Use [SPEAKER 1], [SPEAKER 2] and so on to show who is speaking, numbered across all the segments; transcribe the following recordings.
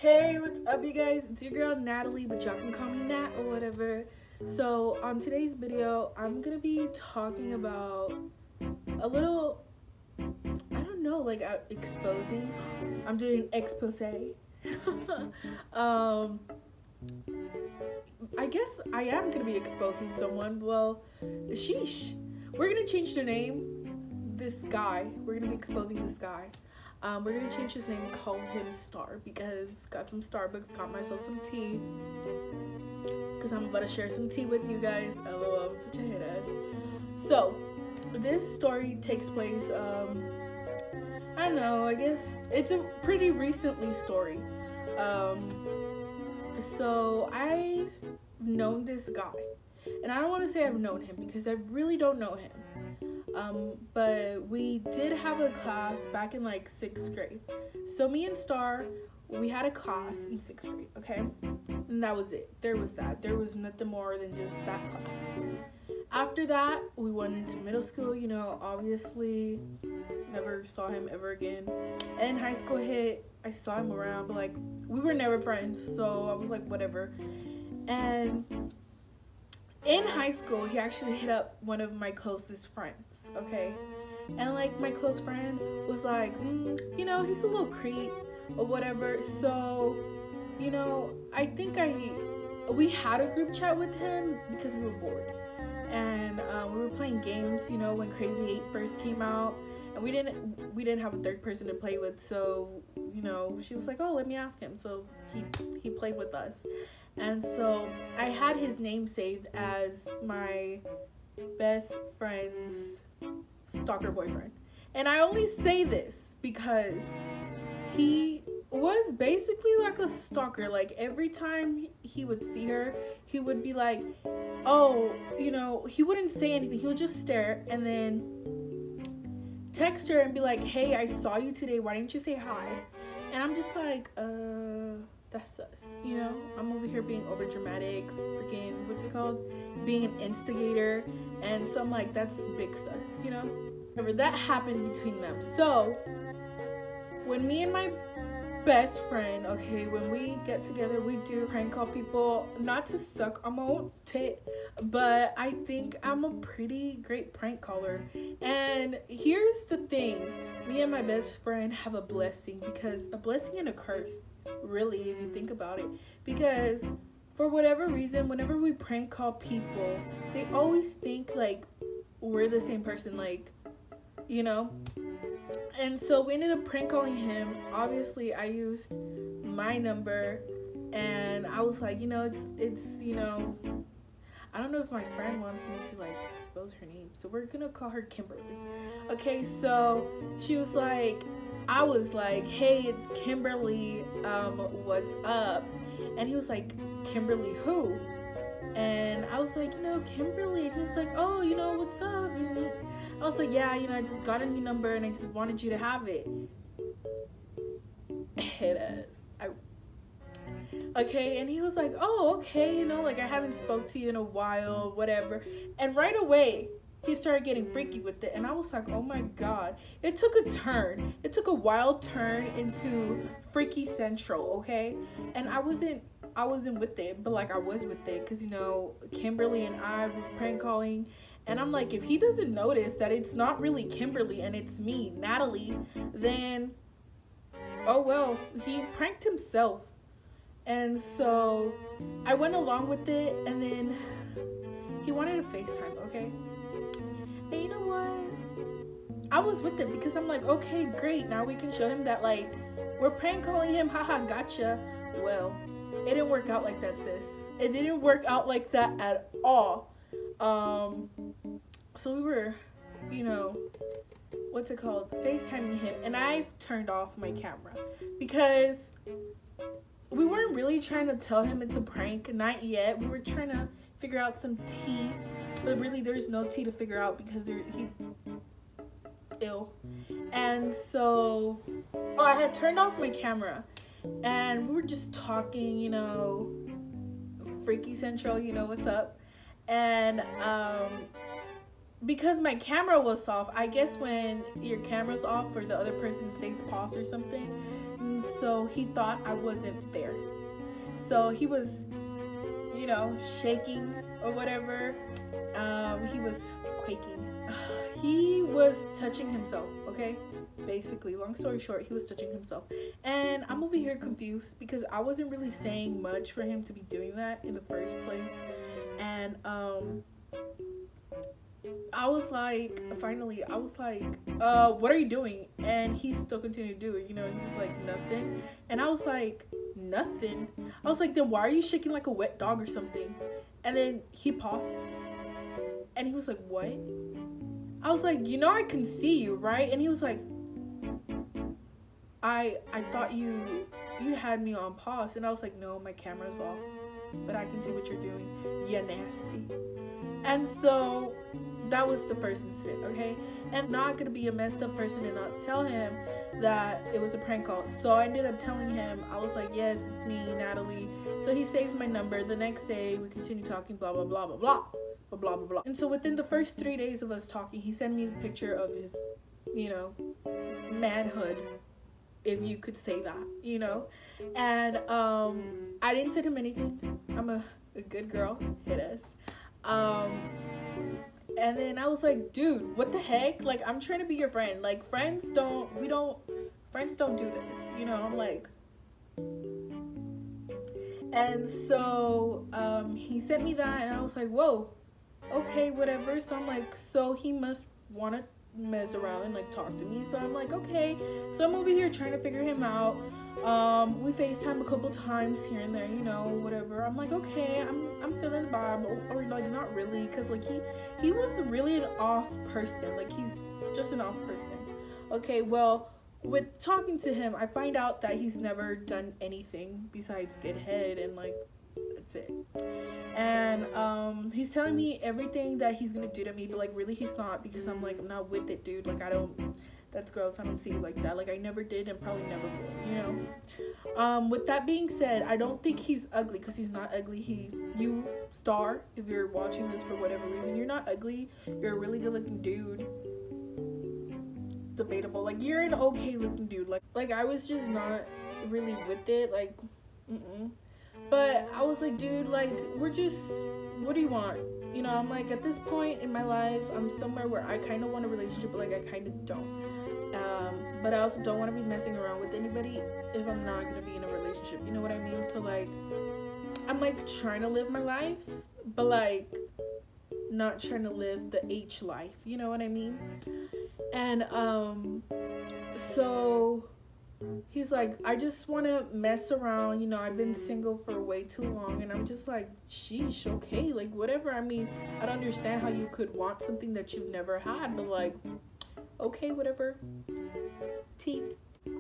[SPEAKER 1] Hey, what's up, you guys? It's your girl Natalie, but y'all can call me Nat or whatever. So, on today's video, I'm gonna be talking about a little, I don't know, exposing. I'm doing expose. um, I guess I am gonna be exposing someone. Well, sheesh. We're gonna change the name. This guy. We're gonna be exposing this guy. We're gonna change his name, call him Star, because got some Starbucks, got myself some tea, because I'm about to share some tea with you guys. LOL, I'm such a hit ass. So, this story takes place, I don't know, I guess it's a pretty recently story. So I've known this guy, and I don't want to say I've known him because I really don't know him. But we did have a class back in like 6th grade. So me and Star, we had a class in 6th grade, okay? And that was it. There was that. There was nothing more than just that class. After that, we went into middle school, obviously never saw him ever again. And high school hit, I saw him around, but like we were never friends, so I was like whatever. And in high school, he actually hit up one of my closest friends, okay? And like my close friend was like, he's a little creep or whatever. So, I think we had a group chat with him because we were bored. And we were playing games, when Crazy 8 first came out. And we didn't have a third person to play with, so, she was like, oh, let me ask him. So he played with us. And so I had his name saved as my best friend's stalker boyfriend. And I only say this because he was basically like a stalker. Like every time he would see her, he would be like, oh, he wouldn't say anything. He would just stare and then text her and be like, hey, I saw you today. Why didn't you say hi? And I'm just like, that's sus, I'm over here being over dramatic, freaking, what's it called, being an instigator. And so I'm like, that's big sus, However, that happened between them. So when me and my best friend, okay, when we get together, we do prank call people, not to suck on my own tit, but I think I'm a pretty great prank caller. And here's the thing, me and my best friend have a blessing and a curse, really, if you think about it, because for whatever reason, whenever we prank call people, they always think like we're the same person, like, and so we ended up prank calling him. Obviously I used my number, and I was like, it's I don't know if my friend wants me to like expose her name, so we're gonna call her Kimberly. Okay, so she was like, I was like, hey, it's Kimberly, what's up? And he was like, Kimberly who? And I was like, Kimberly. And he was like, oh, what's up? And I was like, yeah, I just got a new number and I just wanted you to have it. It is. Okay, and he was like, oh, okay, like I haven't spoke to you in a while, whatever. And right away, he started getting freaky with it, and I was like, oh my god. It took a turn. It took a wild turn into freaky central, okay? And I wasn't with it, but like I was with it, because Kimberly and I were prank calling, and I'm like, if he doesn't notice that it's not really Kimberly and it's me, Natalie, then oh well, he pranked himself. And so I went along with it, and then he wanted a FaceTime, okay? And you know what? I was with it because I'm like, okay, great. Now we can show him that, like, we're prank calling him. Haha, gotcha. Well, it didn't work out like that, sis. It didn't work out like that at all. So we were, what's it called? FaceTiming him. And I turned off my camera because we weren't really trying to tell him it's a prank. Not yet. We were trying to figure out some tea. But really, there's no tea to figure out because he ill. And so, I had turned off my camera, and we were just talking, freaky central, what's up. And because my camera was off, I guess when your camera's off or the other person says pause or something, and so he thought I wasn't there. So he was, shaking or whatever. He was quaking. He was touching himself, okay? Basically, long story short, he was touching himself. And I'm over here confused because I wasn't really saying much for him to be doing that in the first place. And I was like, what are you doing? And he still continued to do it, he was like, nothing. And I was like, nothing? I was like, then why are you shaking like a wet dog or something? And then he paused. And he was like, what? I was like, I can see you, right? And he was like, I thought you had me on pause. And I was like, no, my camera's off, but I can see what you're doing. Yeah, nasty. And so that was the first incident, okay? And I'm not gonna be a messed up person and not tell him that it was a prank call. So I ended up telling him, I was like, yes, it's me, Natalie. So he saved my number. The next day we continued talking, blah blah blah blah blah blah blah blah. And so within the first 3 days of us talking, he sent me a picture of his, manhood, if you could say that, And I didn't send him anything. I'm a good girl. Hit us. And then I was like, dude, what the heck? Like, I'm trying to be your friend. Like, friends don't do this, I'm like. And so he sent me that, and I was like, whoa, okay, whatever. So I'm like, so he must want to mess around and like talk to me. So I'm like, okay. So I'm over here trying to figure him out. We FaceTime a couple times here and there, whatever. I'm like, okay, I'm feeling the vibe, or like not really, because like he was really an off person. Like, he's just an off person. Okay, well, with talking to him, I find out that he's never done anything besides get head, and like, that's it. And he's telling me everything that he's gonna do to me, but like, really he's not, because I'm like, I'm not with it, dude. Like, that's gross. I don't see you like that. Like, I never did and probably never will, with that being said, I don't think he's ugly, because he's not ugly. You star, if you're watching this for whatever reason, you're not ugly. You're a really good looking dude. Debatable. Like, you're an okay looking dude. Like I was just not really with it. Like, But I was like, dude, like, what do you want? I'm like, at this point in my life, I'm somewhere where I kind of want a relationship, but like, I kind of don't. But I also don't want to be messing around with anybody if I'm not going to be in a relationship. You know what I mean? So like, I'm like trying to live my life, but like not trying to live the H life. You know what I mean? And so he's like, I just want to mess around, I've been single for way too long. And I'm just like, sheesh, okay, like, whatever. I mean, I don't understand how you could want something that you've never had, but like, okay, whatever.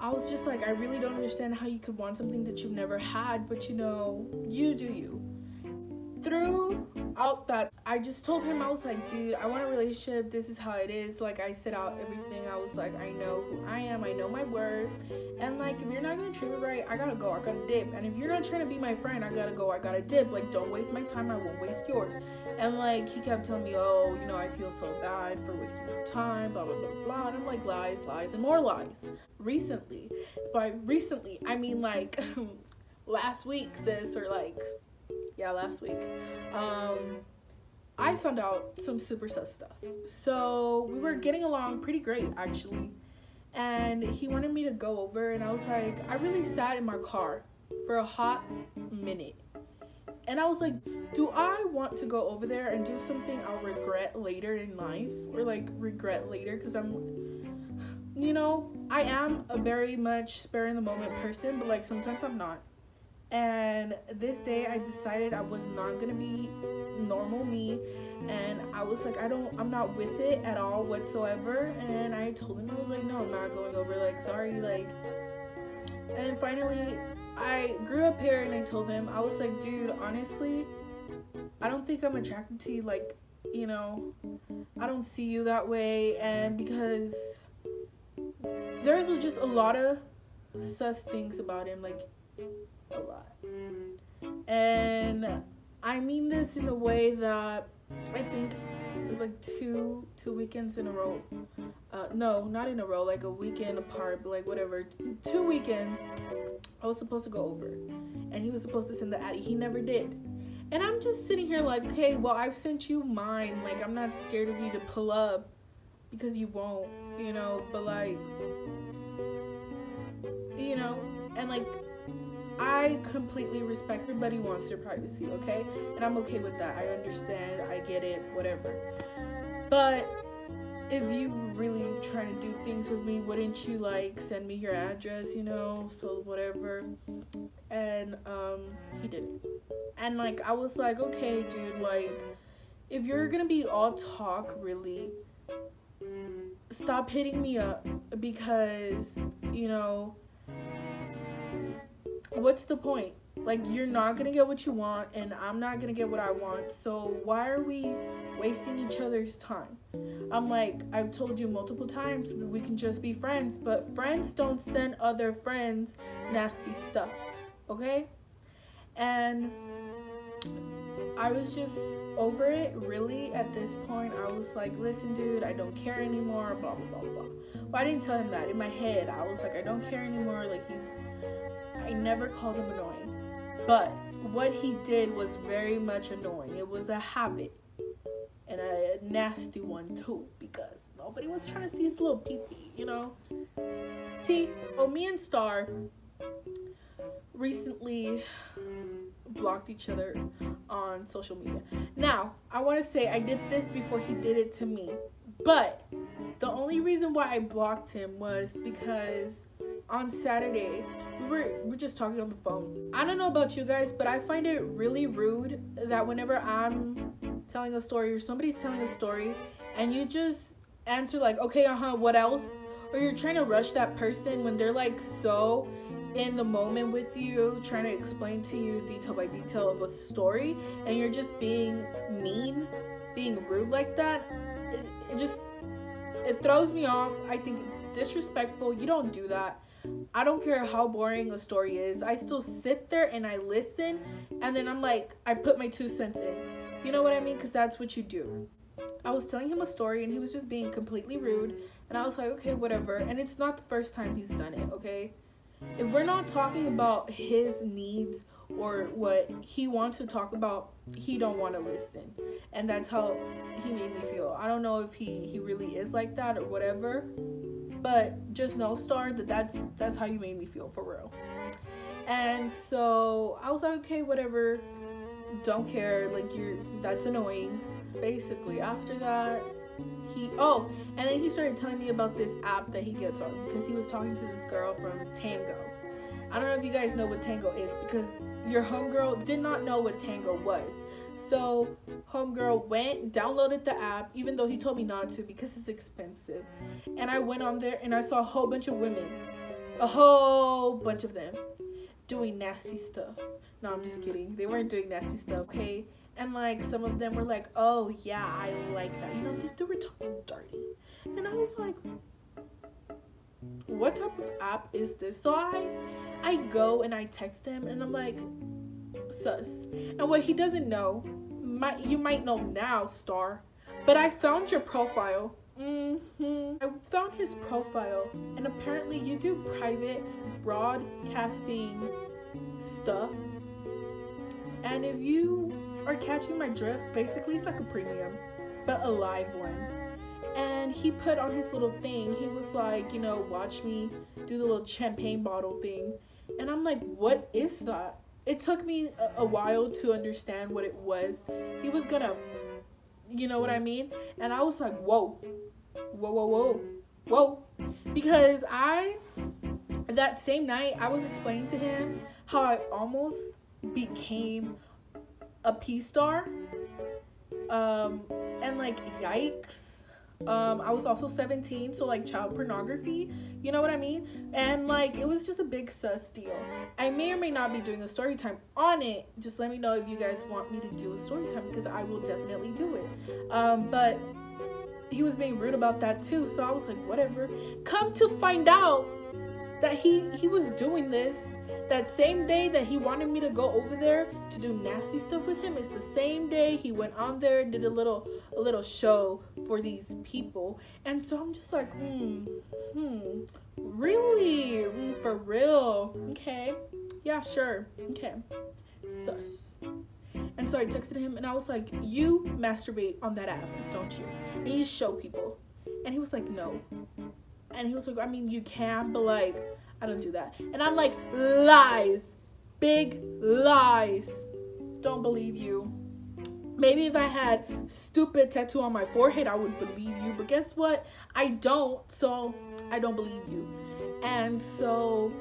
[SPEAKER 1] I was just like, I really don't understand how you could want something that you've never had, but you do you. Throughout that, I just told him, I was like, dude, I want a relationship. This is how it is. Like, I set out everything. I was like, I know who I am. I know my worth. And like, if you're not gonna treat me right, I gotta go. I gotta dip. And if you're not trying to be my friend, I gotta go. I gotta dip. Like, don't waste my time. I won't waste yours. And like, he kept telling me, oh, I feel so bad for wasting your time, blah blah blah blah. And I'm like, lies, and more lies. Recently, by recently, I mean like last week, sis, or like, yeah, last week, I found out some super sus stuff. So we were getting along pretty great, actually, and he wanted me to go over, and I was like, I really sat in my car for a hot minute, and I was like, do I want to go over there and do something I'll regret later in life, or like regret later, because I am a very much spare in the moment person, but like sometimes I'm not. And this day I decided I was not gonna be normal me, and I was like, I'm not with it at all whatsoever. And I told him, I was like, no, I'm not going over, like, sorry, like. And then finally I grew up here, and I told him, I was like, dude, honestly, I don't think I'm attracted to you, like, I don't see you that way. And because there's just a lot of sus things about him, like a lot. And I mean this in a way that I think like two weekends in a row. No, not in a row, like a weekend apart, but like whatever. 2 weekends I was supposed to go over, and he was supposed to send the addy. He never did. And I'm just sitting here like, okay, well, I've sent you mine. Like, I'm not scared of you to pull up because you won't, but like, and like, I completely respect everybody wants their privacy, okay? And I'm okay with that. I understand. I get it, whatever. But if you really try to do things with me, wouldn't you like send me your address, so whatever. And he didn't. And like, I was like, okay, dude, like, if you're gonna be all talk, really, stop hitting me up, because what's the point? Like, you're not gonna get what you want, and I'm not gonna get what I want, so why are we wasting each other's time? I'm like, I've told you multiple times, we can just be friends, but friends don't send other friends nasty stuff, okay? And I was just over it, really. At this point, I was like, listen, dude, I don't care anymore, blah, blah, blah, blah. Well, I didn't tell him that. In my head, I was like, I don't care anymore, like, I never called him annoying. But what he did was very much annoying. It was a habit. And a nasty one, too. Because nobody was trying to see his little pee-pee, me and Star recently blocked each other on social media. Now, I want to say I did this before he did it to me. But the only reason why I blocked him was because on Saturday, we're just talking on the phone. I don't know about you guys, but I find it really rude that whenever I'm telling a story or somebody's telling a story and you just answer like, okay, what else? Or you're trying to rush that person when they're like so in the moment with you, trying to explain to you detail by detail of a story, and you're just being mean, being rude like that. It throws me off. I think it's disrespectful. You don't do that. I don't care how boring a story is. I still sit there and I listen, and then I'm like, I put my 2 cents in. You know what I mean? Because that's what you do. I was telling him a story, and he was just being completely rude, and I was like, okay, whatever. And it's not the first time he's done it, okay? If we're not talking about his needs or what he wants to talk about, he don't want to listen. And that's how he made me feel. I don't know if he really is like that or whatever, but just know, Star, that's how you made me feel, for real. And so I was like, okay, whatever, don't care, like, that's annoying. Basically, after that, and then he started telling me about this app that he gets on, because he was talking to this girl from Tango. I don't know if you guys know what Tango is, because your homegirl did not know what Tango was. So homegirl went, downloaded the app, even though he told me not to because it's expensive. And I went on there and I saw a whole bunch of women, a whole bunch of them, doing nasty stuff. No, I'm just kidding. They weren't doing nasty stuff, okay? And like, some of them were like, oh yeah, I like that. They were talking dirty. And I was like, what type of app is this? So I go and I text him and I'm like, sus. And what he doesn't know, you might know now, Star, but I found your profile. I found his profile, and apparently you do private broadcasting stuff. And if you are catching my drift, basically it's like a premium, but a live one. And he put on his little thing, he was like, watch me do the little champagne bottle thing. And I'm like, what is that? It took me a while to understand what it was. He was gonna, you know what I mean? And I was like, whoa. Because that same night, I was explaining to him how I almost became a P-star. And like, yikes. I was also 17, so like child pornography, you know what I mean? And like, it was just a big sus deal. I may or may not be doing a story time on it. Just let me know if you guys want me to do a story time, because I will definitely do it. But he was being rude about that too, so I was like, whatever. Come to find out that he was doing this, that same day that he wanted me to go over there to do nasty stuff with him, it's the same day he went on there and did a little show for these people. And so I'm just like, really? For real? Okay. Yeah, sure. Okay. Sus. And so I texted him and I was like, you masturbate on that app, don't you? And you show people. And he was like, no. And he was like, I mean, you can, but like, I don't do that. And I'm like, lies. Big lies. Don't believe you. Maybe if I had stupid tattoo on my forehead, I would believe you. But guess what? I don't, so I don't believe you. And so,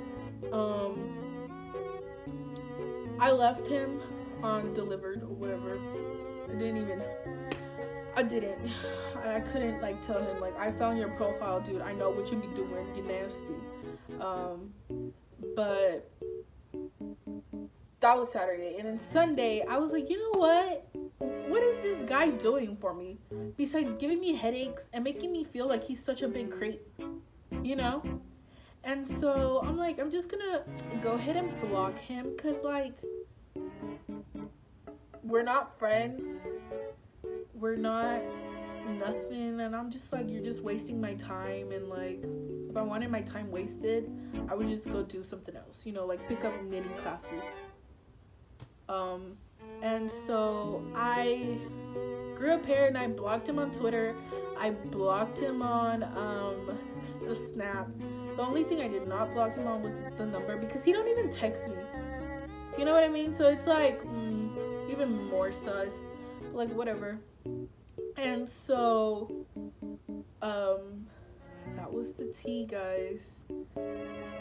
[SPEAKER 1] I left him on delivered or whatever. I couldn't like tell him like, I found your profile, dude. I know what you be doing. You nasty. But that was Saturday. And then Sunday, I was like, you know what? What is this guy doing for me? Besides giving me headaches and making me feel like he's such a big creep, you know? And so I'm like, I'm just gonna go ahead and block him, cause like, we're not friends. We're not nothing. And I'm just like, you're just wasting my time. And like, if I wanted my time wasted, I would just go do something else, you know, like pick up knitting classes. And so I grew a pair and I blocked him on Twitter. I blocked him on the Snap. The only thing I did not block him on was the number, because he don't even text me. You know what I mean? So it's like even more sus. But like, whatever. And so that was the tea, guys.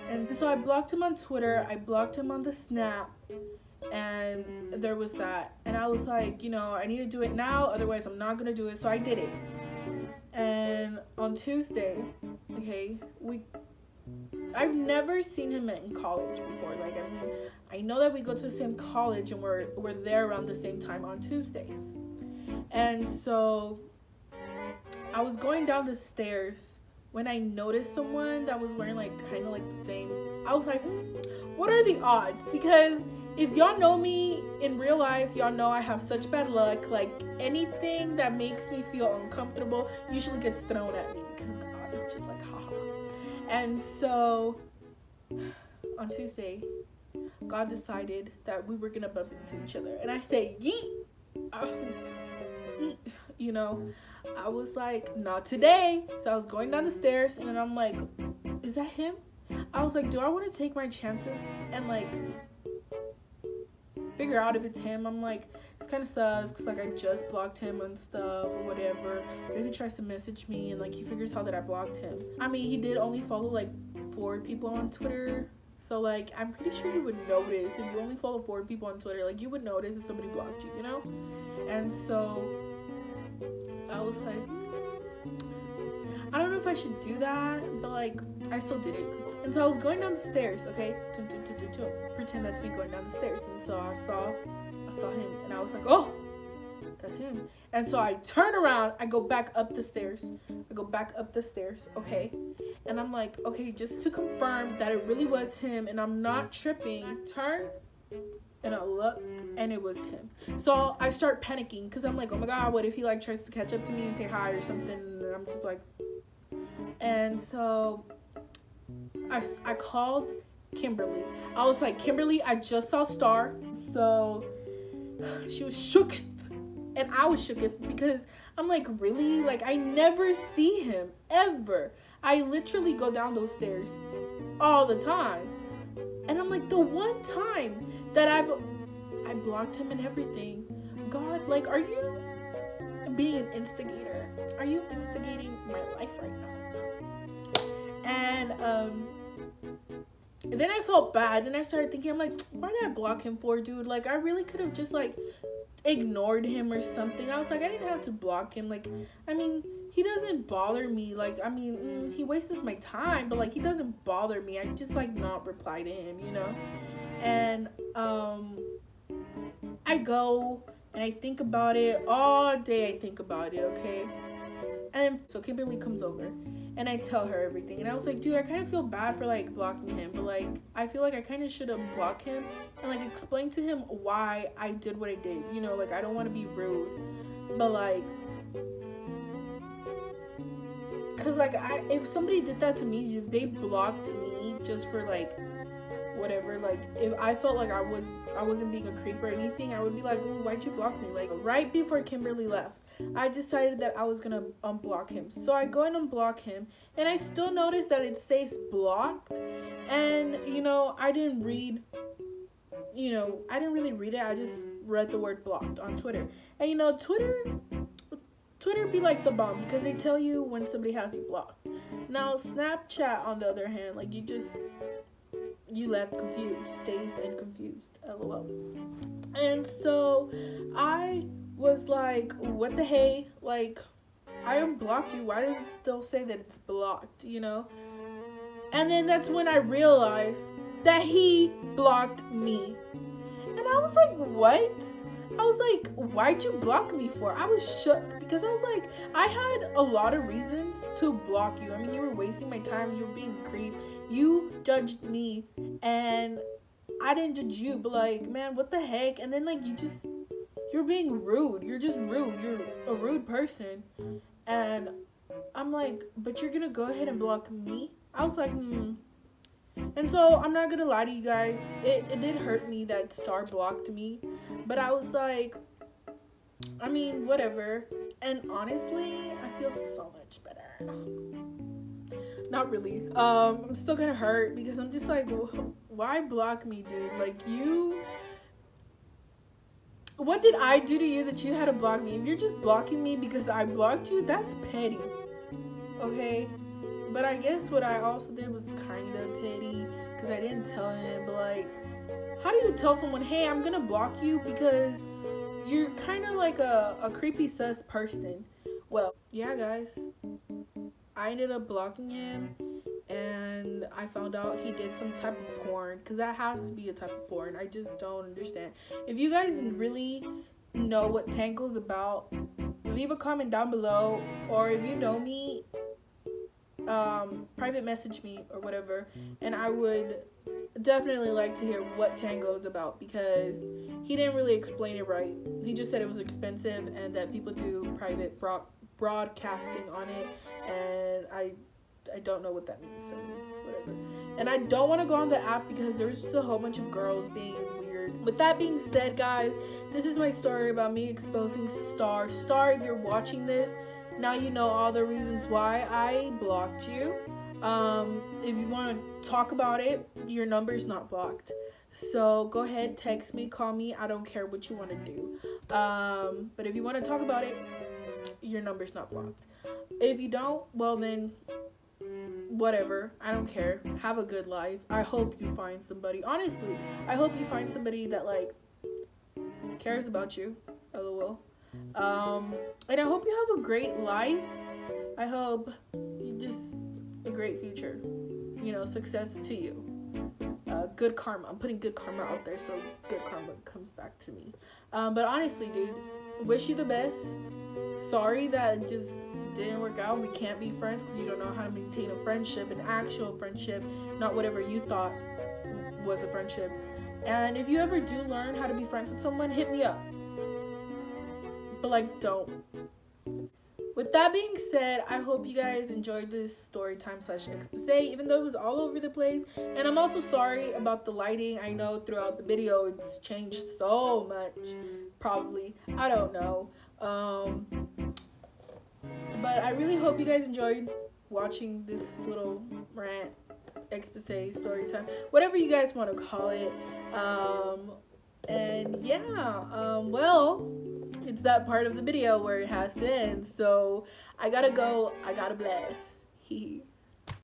[SPEAKER 1] And so I blocked him on Twitter. I blocked him on the Snap. And there was that. And I was like, you know, I need to do it now, otherwise I'm not gonna do it. So I did it. And on Tuesday, okay, I've never seen him in college before. Like, I mean, I know that we go to the same college and we're there around the same time on Tuesdays. And so I was going down the stairs when I noticed someone that was wearing like kind of like the same. I was like, what are the odds? Because if y'all know me in real life, y'all know I have such bad luck. Like, anything that makes me feel uncomfortable usually gets thrown at me, because God is just like, haha. And so on Tuesday, God decided that we were gonna bump into each other, and I say yeet. Yeet. You know, I was like, not today. So I was going down the stairs, and then I'm like, is that him? I was like, do I want to take my chances and like figure out if it's him? I'm like, it's kind of sus, because like I just blocked him and stuff or whatever. But if he tries to message me and like he figures out that I blocked him, I mean, he did only follow like 4 people on Twitter. So like, I'm pretty sure you would notice if you only follow 4 people on Twitter. Like, you would notice if somebody blocked you, you know? And so I was like, I don't know if I should do that, but like, I still did it. And so I was going down the stairs, okay? Pretend that's me going down the stairs. And so I saw him, and I was like, oh, that's him. And so I turn around, I go back up the stairs, okay? And I'm like, okay, just to confirm that it really was him and I'm not tripping, turn, and I look, and it was him. So I start panicking, because I'm like, oh my God, what if he like tries to catch up to me and say hi or something? And I'm just like, and so I called Kimberly. I was like, Kimberly, I just saw Star. So she was shook, and I was shook, because I'm like, really? Like, I never see him ever. I literally go down those stairs all the time. And I'm like, the one time that I blocked him and everything. God, like, are you being an instigator? Are you instigating my life right now? And then I felt bad. Then I started thinking, I'm like, why did I block him for, dude? Like, I really could have just like ignored him or something. I was like, I didn't have to block him. Like, I mean, he doesn't bother me. Like, I mean, he wastes my time, but like, he doesn't bother me. I just like not reply to him, you know? And I go and I think about it all day. I think about it, okay? And so Kimberly comes over, and I tell her everything. And I was like, dude, I kind of feel bad for like blocking him, but like I feel like I kind of should have blocked him and like explain to him why I did what I did. You know, like I don't want to be rude, but like, cause like if somebody did that to me, if they blocked me just for like whatever, like if I felt like I wasn't being a creep or anything, I would be like, oh, why'd you block me? Like right before Kimberly left, I decided that I was gonna unblock him. So I go and unblock him, and I still notice that it says blocked. And you know, I didn't really read it. I just read the word blocked on Twitter. And you know, Twitter be like the bomb because they tell you when somebody has you blocked. Now Snapchat, on the other hand, like you left confused, dazed and confused, lol. And so I was like, what the hey, like I unblocked you, why does it still say that it's blocked, you know? And then that's when I realized that he blocked me. And I was like, what? I was like, why'd you block me for? I was shook because I was like, I had a lot of reasons to block you. I mean, you were wasting my time, you were being a creep, you judged me, and I didn't judge you, but like, man, what the heck? And then like, you're being rude. You're just rude. You're a rude person. And I'm like, but you're gonna go ahead and block me? I was like, And so I'm not gonna lie to you guys, it did hurt me that Star blocked me, but I was like, I mean, whatever. And honestly, I feel so much better. Not really. I'm still gonna hurt because I'm just like, why block me, dude? Like, what did I do to you that you had to block me? If you're just blocking me because I blocked you, that's petty, okay? But I guess what I also did was kind of petty because I didn't tell him. But like, how do you tell someone, hey, I'm gonna block you because you're kind of like a creepy sus person? Well, yeah, guys, I ended up blocking him, and I found out he did some type of porn, because that has to be a type of porn. I just don't understand. If you guys really know what Tango's about, leave a comment down below, or if you know me, private message me or whatever, and I would definitely like to hear what Tango is about, because he didn't really explain it right. He just said it was expensive and that people do private broadcasting on it, and I don't know what that means, so whatever. And I don't want to go on the app because there's just a whole bunch of girls being weird. With that being said, guys, this is my story about me exposing Star. Star, if you're watching this, now you know all the reasons why I blocked you. If you want to talk about it, your number's not blocked. So go ahead, text me, call me. I don't care what you want to do. But if you want to talk about it, your number's not blocked. If you don't, well then, whatever. I don't care. Have a good life. I hope you find somebody. Honestly, I hope you find somebody that like cares about you. LOL. And I hope you have a great life. I hope you just a great future. You know, success to you. Good karma. I'm putting good karma out there, so good karma comes back to me. But honestly, dude, wish you the best. Sorry that it just didn't work out. We can't be friends because you don't know how to maintain a friendship, an actual friendship, not whatever you thought was a friendship. And if you ever do learn how to be friends with someone, hit me up. But like, don't. With that being said, I hope you guys enjoyed this story time / expose, even though it was all over the place. And I'm also sorry about the lighting. I know throughout the video it's changed so much, probably. I don't know. But I really hope you guys enjoyed watching this little rant, expose, story time, whatever you guys want to call it. And yeah, well, it's that part of the video where it has to end, so I gotta go. I gotta bless.